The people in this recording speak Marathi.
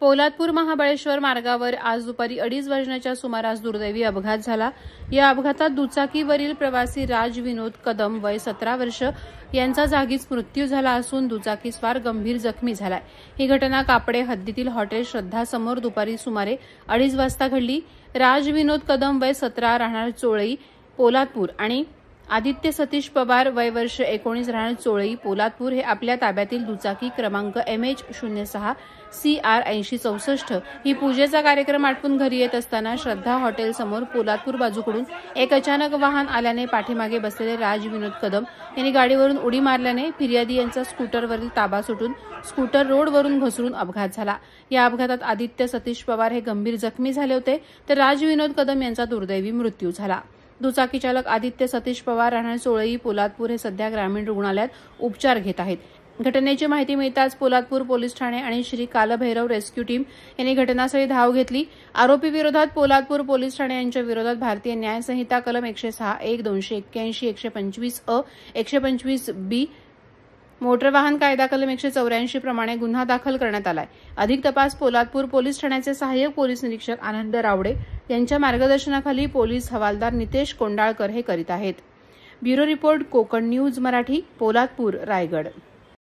पोलादपूर महाबळेश्वर मार्गावर आज दुपारी 2:30 वाजण्याच्या सुमारास दुर्दैवी अपघात झाला। या अपघातात दुचाकीवरील प्रवासी राज विनोद कदम वय 17 वर्ष यांचा जागीच मृत्यू झाला असून दुचाकीस्वार गंभीर जखमी झालाय। ही घटना कापडे हद्दीतील हॉटेल श्रद्धा समोर दुपारी सुमारे 2:30 वाजता घडली। राज विनोद कदम वय 17 राहणार चोळई पोलादपूर आणि आदित्य सतीश पवार वय वर्ष 19 राहणार चोळई पोलादपूर हे आपल्या ताब्यातील दुचाकी क्रमांक MH06 CR 8064 ही पूजेचा कार्यक्रम आटपून घरी येत असताना श्रद्धा हॉटेल समोर पोलादपूर बाजूकडून एक अचानक वाहन आल्याने पाठीमागे बसलेले राज विनोद कदम यांनी गाडीवरून उडी मारल्याने फिर्यादी यांचा स्कूटरवरील ताबा सुटून स्कूटर रोडवरून घसरून अपघात झाला। या अपघातात आदित्य सतीश पवार हे गंभीर जखमी झाले होते तर राज विनोद कदम यांचा दुर्दैवी मृत्यू झाला। दुचाकी चालक आदित्य सतीश पवार राहणार चोळई पोलादपूर हे सध्या ग्रामीण रुग्णालयात उपचार घेत आहेत। घटनेची माहिती मिळताच पोलादपूर पोलीस ठाणे आणि श्री कालभैरव रेस्क्यू टीम यांनी घटनास्थळी धाव घेतली। आरोपी विरोधात पोलादपूर पोलीस ठाणे यांच्या विरोधात भारतीय न्याय संहिता कलम 106(1), 281, 125(अ), 125(बी), मोटर वाहन कायदा कलम 184 प्रमाणे गुन्हा दाखल करण्यात आलाय। अधिक तपास पोलादपूर पोलीस ठाण्याचे सहाय्यक पोलीस निरीक्षक आनंद रावडे यांच्या मार्गदर्शनाखाली पोलीस हवालदार नितेश कोंडाळकर हे करीत आहेत। Bureau report Konkan news Marathi Poladpur Raigad.